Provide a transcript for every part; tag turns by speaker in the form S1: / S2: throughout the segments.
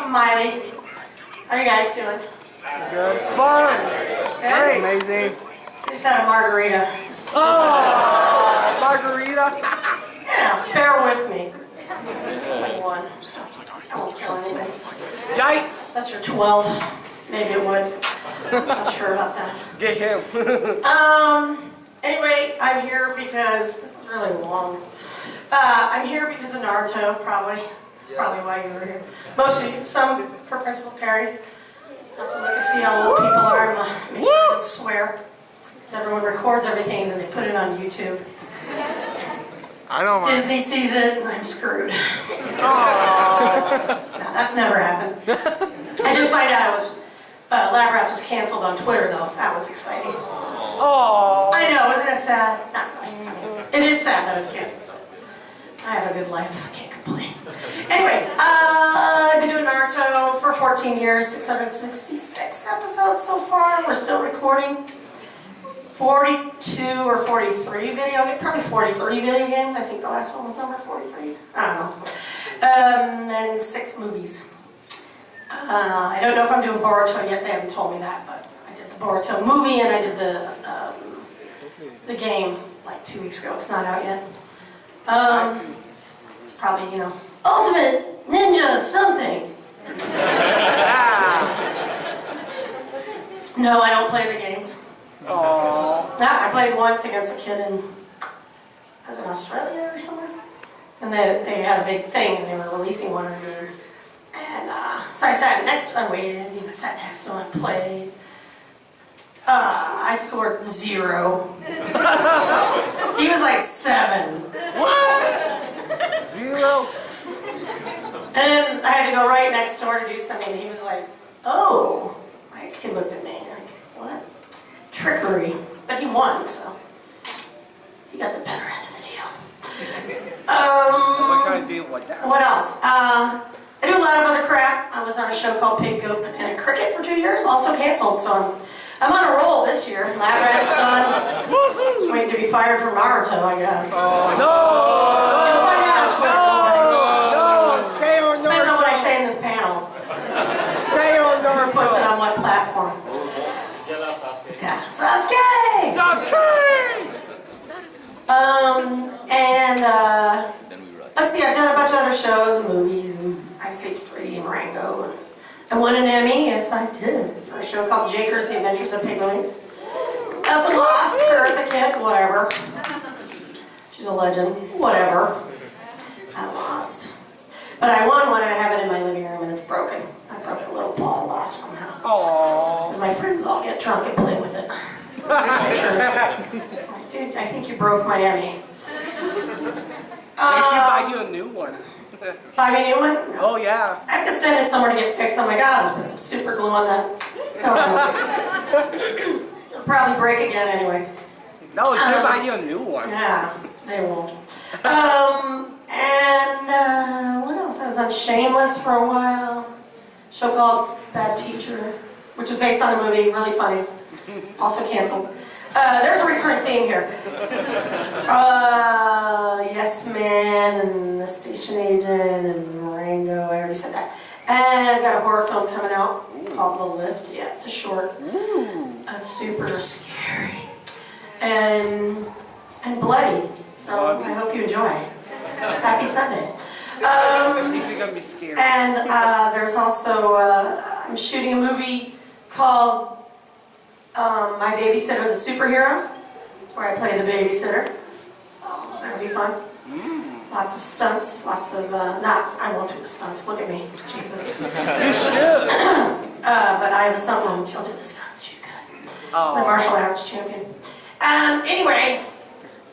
S1: I'm Miley. How are you guys doing?
S2: Good. Fun.
S1: Good?
S2: Amazing.
S1: Just had a margarita.
S2: Oh, margarita.
S1: Yeah, bear with me. 1. I won't kill anybody.
S2: Yikes.
S1: That's your 12. Maybe it would. I'm not sure about that.
S2: Get him.
S1: Anyway, I'm here because this is really long. I'm here because of Naruto, probably. That's probably why you were here. Most of you. Some for Principal Perry. Have to look and see how old people are and make sure I don't swear. Because everyone records everything and then they put it on YouTube.
S2: I don't mind.
S1: Disney sees it and I'm screwed.
S2: Oh.
S1: No, that's never happened. I did find out Lab Rats was canceled on Twitter though. That was exciting.
S2: Oh.
S1: I know, isn't it sad? Not really. I mean, it is sad that it's canceled, but I have a good life. I can't complain. Anyway, I've been doing Naruto for 14 years, 666 episodes so far. We're still recording 42 or 43 probably 43 video games. I think the last one was number 43. I don't know. And 6 movies. I don't know if I'm doing Boruto yet. They haven't told me that, but I did the Boruto movie and I did the game like 2 weeks ago. It's not out yet. It's probably, Ultimate Ninja something. No, I don't play the games.
S2: Oh.
S1: I played once against a kid in Australia or somewhere. And they had a big thing and they were releasing one of the games. And so I sat next to him, I waited, I sat next to him, I played. I scored 0. He was like 7.
S2: What? 0?
S1: And then I had to go right next door to do something, and he was like, oh. Like, he looked at me like, what? Trickery. But he won, so he got the better end of the deal.
S2: What kind of deal like that?
S1: What else? I do a lot of other crap. I was on a show called Pig, Goat, and Cricket for 2 years, also canceled, so I'm on a roll this year. Lab Rat's done. Just waiting to be fired from Naruto, I guess.
S2: Oh, no!
S1: You'll find out on Twitter.
S2: No!
S1: Depends on what I say in this panel. Whoever puts it on what platform. Yeah, Sasuke! Let's see, I've done a bunch of other shows and movies, and Ice Age 3 and Rango. And I won an Emmy, yes I did, for a show called Jakers, The Adventures of Pigwings. I also lost to Eartha Kitt, whatever. She's a legend, whatever. I lost. But I won one and I have it in my living room and it's broken. I broke the little ball off somehow.
S2: Aww.
S1: Because my friends all get drunk and play with it. Dude, I think you broke my Emmy.
S2: They should buy you a new one.
S1: Buy me a new one? No.
S2: Oh yeah.
S1: I have to send it somewhere to get fixed. I'm like, I'll just put some super glue on that. It'll probably break again anyway.
S2: No, they should buy you a new one.
S1: Yeah, they won't. What else? I was on Shameless for a while. A show called Bad Teacher, which was based on the movie, really funny. Also canceled. There's a recurring theme here. Yes Man and The Station Agent and Rango, I already said that. And I've got a horror film coming out called The Lift. Yeah, it's a short. It's super scary. And bloody. So I hope you enjoy. Happy Sunday.
S2: You're gonna be scared.
S1: And there's also, I'm shooting a movie called My Babysitter the Superhero, where I play the babysitter. So that'll be fun. Lots of stunts, lots of, I won't do the stunts, look at me, Jesus.
S2: You should.
S1: But I have a someone, she'll do the stunts, she's good.
S2: Oh.
S1: My martial arts champion. Anyway,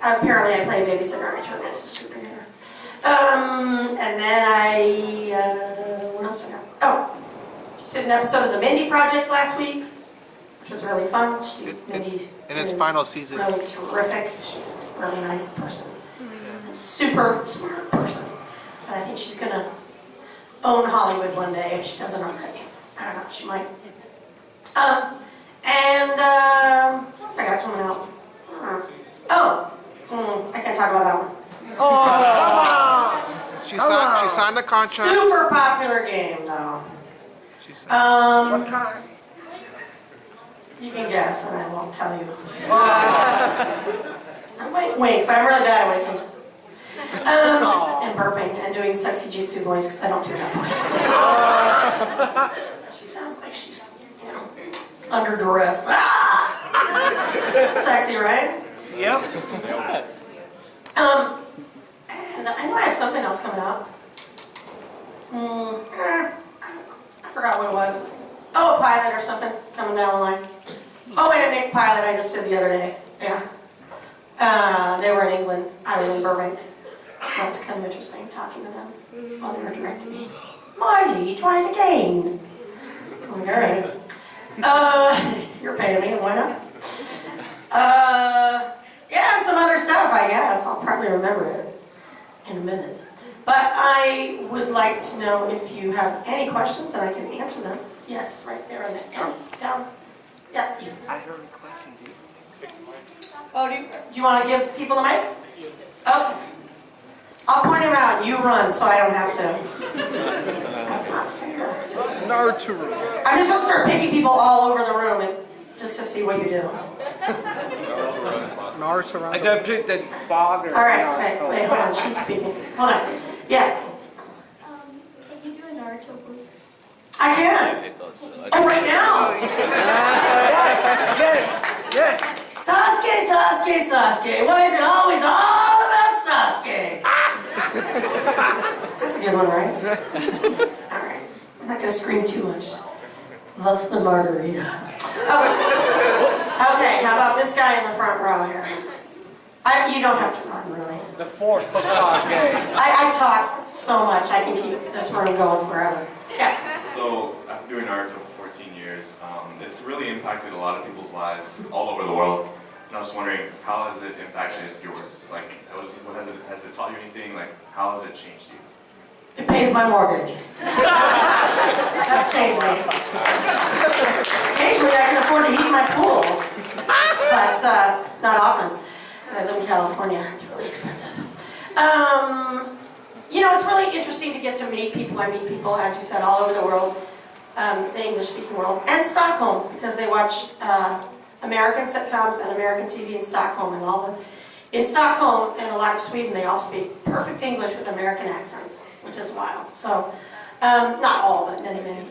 S1: apparently I play a babysitter and I turn into a superhero. And then what else do I got? Oh, just did an episode of the Mindy Project last week, which was really fun. Mindy
S3: in its
S1: is
S3: final season.
S1: really terrific. She's a really nice person. A super smart person. And I think she's going to own Hollywood one day if she doesn't already. I don't know, she might. What else I got coming out? I can't talk about that one.
S2: Oh, come on!
S3: She signed the contract.
S1: Super popular game, though.
S3: She signed.
S2: What kind?
S1: You can guess, and I won't tell you. I might wink, but I'm really bad at winking. And burping and doing sexy jutsu voice because I don't do that voice. She sounds like she's, you know, under duress. Ah! Sexy, right?
S2: Yep.
S1: And I know I have something else coming up. I forgot what it was. Oh, a pilot or something coming down the line. Oh, and a Nick pilot I just did the other day. Yeah. They were in England. I was in Burbank. So that was kind of interesting talking to them while they were directing me. Marty, try it again. All right. You're paying me, why not? Yeah, and some other stuff, I guess. I'll probably remember it in a minute. But I would like to know if you have any questions and I can answer them. Yes, right there in the end. Down. Yeah.
S2: I heard a question, dude.
S1: Oh, do you want to give people the mic? Okay. I'll point him out. You run so I don't have to. That's not fair.
S3: Naruto.
S1: I'm just going to start picking people all over the room just to see what you do.
S3: Naruto.
S2: I got picked that father.
S1: All right. Wait, hold on. She's speaking. Hold on. Yeah.
S4: Can you do a Naruto voice?
S1: I can. Oh, right now.
S2: Yes.
S1: Sasuke, Sasuke, Sasuke. Why is it always all about Sasuke? That's a good one, right? All right. I'm not going to scream too much. Thus the margarita. Oh. Okay, how about this guy in the front row here? You don't have to run, really.
S2: The fourth game.
S1: I talk so much, I can keep this room going forever. Yeah.
S5: So, I've been doing Naruto for 14 years. It's really impacted a lot of people's lives all over the world. And I was wondering, how has it impacted yours? Like, has it taught you anything? Like, how has it changed you?
S1: It pays my mortgage. That's changed me. Occasionally I can afford to heat my pool, but not often. I live in California, it's really expensive. You know, it's really interesting to get to meet people. I meet people, as you said, all over the world, the English-speaking world, and Stockholm, because they watch American sitcoms and American TV in Stockholm, and in Stockholm and a lot of Sweden, they all speak perfect English with American accents, which is wild. So, not all, but many.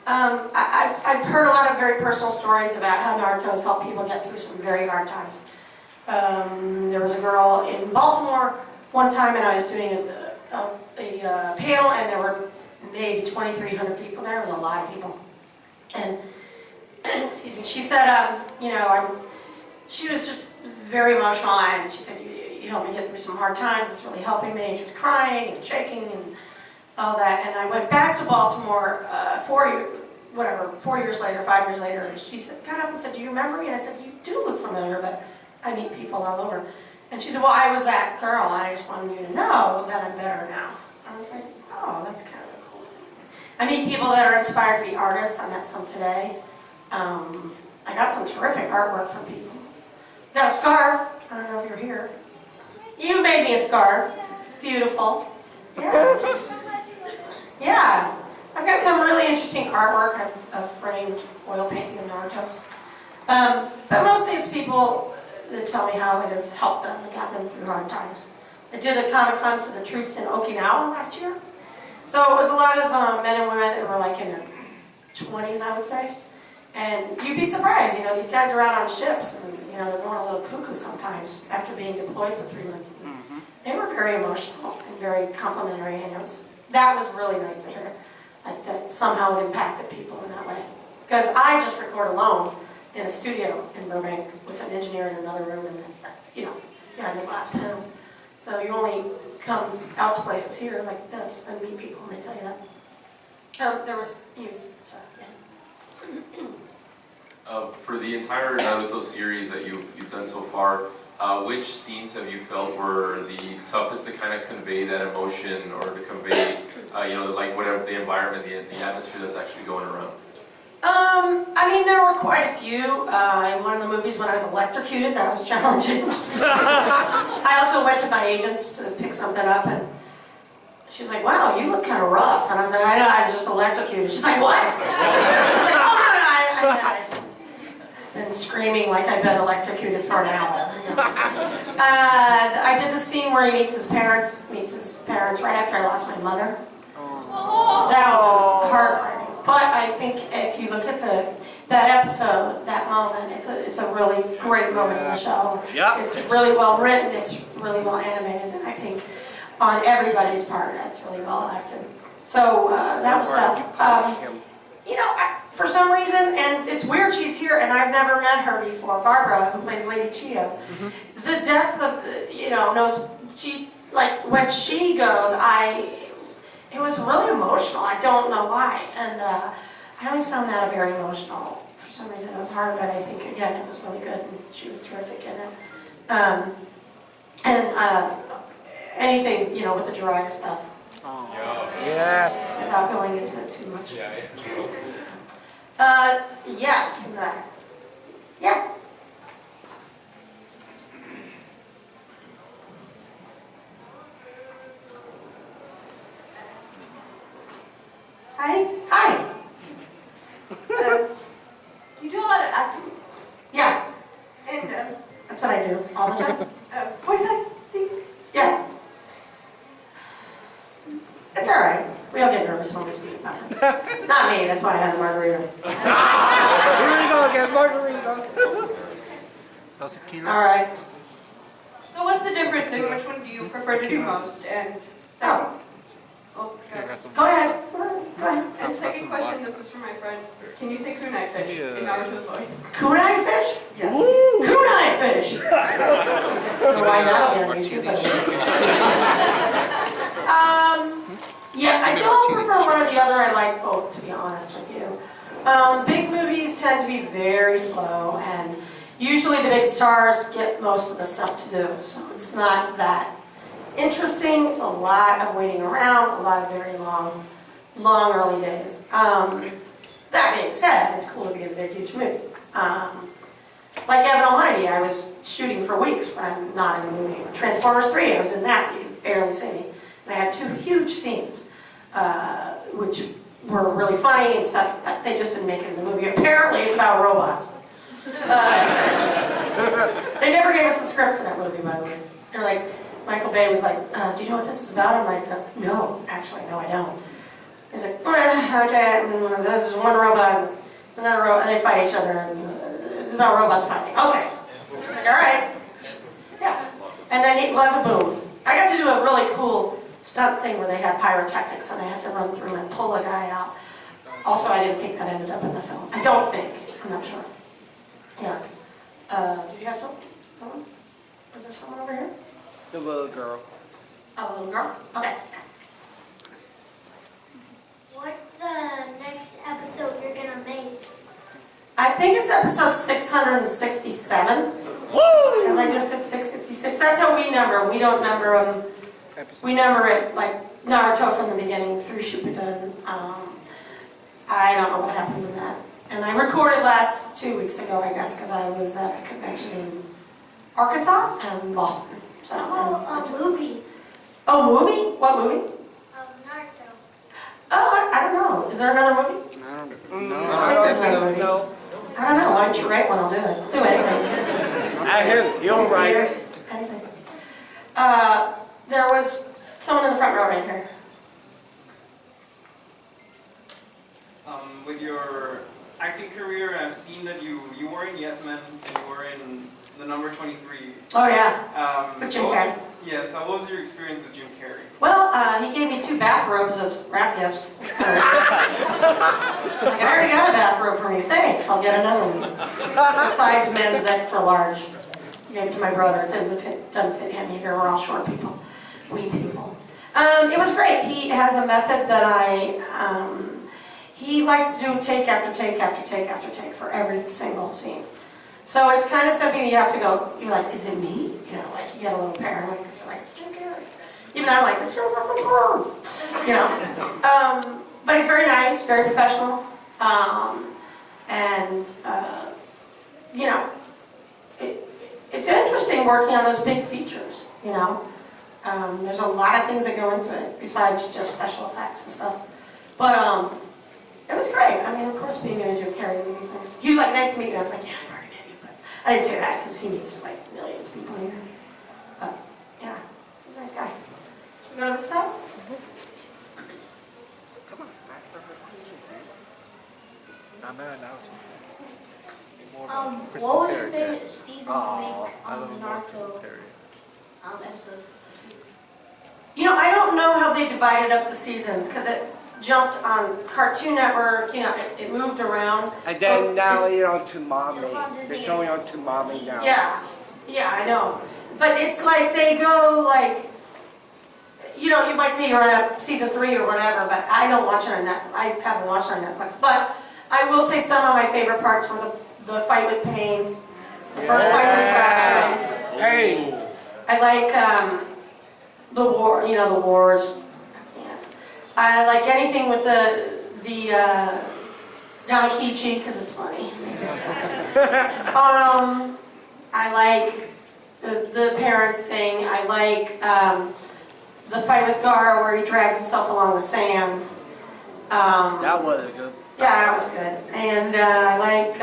S1: I've heard a lot of very personal stories about how Naruto has helped people get through some very hard times. There was a girl in Baltimore one time, and I was doing a panel, and there were maybe 2,300 people there. It was a lot of people. And, excuse me, she said, she was just very emotional, and she said, you helped me get through some hard times, it's really helping me, and she was crying and shaking and all that, and I went back to Baltimore 4 years later, 5 years later, and she got up and said, do you remember me? And I said, you do look familiar, but I meet people all over. And she said, well, I was that girl, and I just wanted you to know that I'm better now. I was like, oh, that's kind of a cool thing. I meet people that are inspired to be artists. I met some today. I got some terrific artwork from people. Got a scarf. I don't know if you're here. You made me a scarf. It's beautiful. Yeah. Yeah. I've got some really interesting artwork. I've framed oil painting of Naruto. But mostly it's people that tell me how it has helped them and got them through hard times. I did a Comic-Con for the troops in Okinawa last year. So it was a lot of men and women that were like in their 20s, I would say. And you'd be surprised, you know, these guys are out on ships and, you know, they're going a little cuckoo sometimes after being deployed for 3 months. They were very emotional and very complimentary, and that was really nice to hear. Like that somehow it impacted people in that way. Because I just record alone in a studio in Burbank with an engineer in another room and, behind the glass panel. So you only come out to places here like this and meet people and they tell you that. There was news, sorry.
S6: For the entire Naruto series that you've done so far, which scenes have you felt were the toughest to kind of convey that emotion or to convey, like whatever the environment, the atmosphere that's actually going around?
S1: I mean, there were quite a few. In one of the movies when I was electrocuted, that was challenging. I also went to my agents to pick something up, and she's like, wow, you look kind of rough. And I was like, I know, I was just electrocuted. She's like, what? I was like, oh, no, I've been screaming like I've been electrocuted for an hour. You know. I did the scene where he meets his parents right after I lost my mother. That was heartbreaking. But I think if you look at that episode, that moment, it's a really great moment in the show.
S2: Yeah.
S1: It's really well written, it's really well animated, and I think on everybody's part, that's really well acted. So that was tough. You know, for some reason, and it's weird she's here, and I've never met her before, Barbara, who plays Lady Chio. The death of, you know, when she goes, it was really emotional. I don't know why. And I always found that very emotional. For some reason it was hard, but I think, again, it was really good, and she was terrific in it. Anything, you know, with the Jiraiya stuff.
S3: Yes.
S1: Without going into it too much. Yes. Yeah. Hi. Hi.
S7: You do a lot of acting,
S1: Yeah.
S7: and
S1: That's what I do all the time.
S7: voice acting.
S1: Yeah. It's all right. We all get nervous when we speak about it. Not me. That's why I had a margarita.
S3: Here we go again, margarita.
S1: All right.
S7: So what's the difference in which one do you prefer to do most? And second, oh,
S3: Here,
S7: okay.
S3: got some.
S1: Go ahead. Go ahead.
S7: And second question, this is for my friend. Can you say kunai fish in Naruto's voice?
S1: Kunai fish?
S7: Yes.
S1: Kunai fish. Why not? Yeah, me too, but- Yeah, I don't prefer one or the other. I like both, to be honest with you. Big movies tend to be very slow, and usually the big stars get most of the stuff to do, so it's not that interesting. It's a lot of waiting around, a lot of very long early days. That being said, it's cool to be in a big, huge movie. Like Evan Almighty, I was shooting for weeks when I'm not in the movie. Transformers 3, I was in that, you could barely see me. And I had 2 huge scenes, which were really funny and stuff, but they just didn't make it in the movie. Apparently it's about robots. They never gave us the script for that movie, by the way. They're like, Michael Bay was like, do you know what this is about? I'm like, no, actually, no, I don't. He's like, okay, this is one robot, it's another robot, and they fight each other, and it's about robots fighting. Okay. I'm like, all right. Yeah. And then lots of booms. I got to do a really cool stunt thing where they had pyrotechnics, and I had to run through and pull a guy out. Also, I didn't think that ended up in the film. I don't think. I'm not sure. Yeah. Did you have someone? Was there someone over here?
S2: The little girl.
S1: A little girl? Okay.
S4: What's the next episode you're gonna make?
S1: I think it's episode 667.
S2: Woo!
S1: Because I just did 666. That's how we number. We don't number them. We number it like Naruto from the beginning through Shippuden. I don't know what happens in that. And I recorded 2 weeks ago, I guess, because I was at a convention in Arkansas and Boston. So.
S4: Oh, a movie.
S1: Oh, movie? What movie?
S4: Naruto.
S1: Oh, I don't know. Is there another movie?
S3: I don't
S1: I think there's another movie.
S2: No.
S1: I don't know. Why don't you write one? I'll do it. I'll do anything.
S2: I hear you're right.
S1: Anything. There was someone in the front row right here.
S8: With your acting career, I've seen that you were in Yes Men and you were in the number 23.
S1: Oh, yeah. With Jim Carrey.
S8: Yes, how was your experience with Jim Carrey?
S1: Well, he gave me 2 bathrobes as wrap gifts. I was like, I already got a bathrobe from you. Thanks. I'll get another one. Size men's extra large. I gave it to my brother. It doesn't fit him either. We're all short people. We people. It was great. He has a method that he likes to do take after take after take after take for every single scene. So it's kind of something that you have to go, you're like, is it me? You know, like you get a little paranoid because you're like, it's Jim Carrey. Even I'm like, it's Jim Carrey. You know. But he's very nice, very professional. And, you know, it's interesting working on those big features, you know. There's a lot of things that go into it besides just special effects and stuff. But it was great. I mean, of course, being in a Jim Carrey movie is nice. He was like, "Nice to meet you." I was like, "Yeah, I've already met you," but I didn't say that because he meets like millions of people here. But yeah, he's a nice guy. Should we go to the set?
S3: Not bad now.
S4: What was your favorite season to make on the Naruto episodes or seasons?
S1: You know, I don't know how they divided up the seasons because it jumped on Cartoon Network. You know, it moved around.
S3: And
S1: So
S3: then now
S1: it's-
S3: you're on to Mommy.
S4: It was on Disney.
S3: They're going on to Mommy now.
S1: Yeah, I know. But it's like they go like, you know, you might say you're on season 3 or whatever, but I don't watch it on Netflix. I haven't watched it on Netflix. But I will say some of my favorite parts were the fight with Pain. The first fight was fascinating.
S3: Hey!
S1: I like the war, you know, the wars. Yeah. I like anything with the Yamakichi because it's funny. I like the parents thing. I like the fight with Gar where he drags himself along the sand.
S3: That was good.
S1: Yeah, that was good. And I like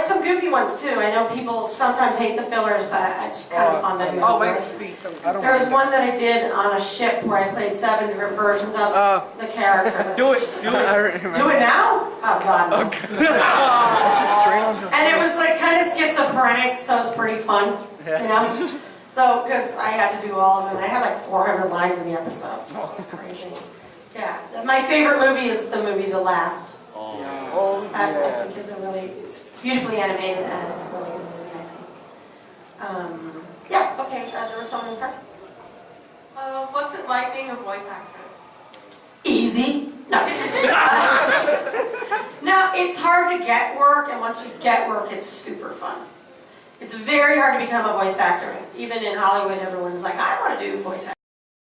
S1: some goofy ones too. I know people sometimes hate the fillers, but it's kind of fun to do.
S3: Oh,
S1: those.
S3: wait,
S1: There was one that I did on a ship where I played 7 different versions of the character.
S3: Do it.
S1: Do it now? Oh God. No. And it was like kind of schizophrenic, so it's pretty fun, you know? So, because I had to do all of it. I had like 400 lines in the episode, so it was crazy. Yeah. My favorite movie is the movie The Last.
S3: Oh,
S1: That I
S3: yeah.
S1: think is it's beautifully animated and it's a really good movie, I think. Yeah, okay, there was someone in front.
S7: What's it like being a voice actress?
S1: Easy. No. No, it's hard to get work, and once you get work, it's super fun. It's very hard to become a voice actor. Even in Hollywood, everyone's like, I want to do voice acting.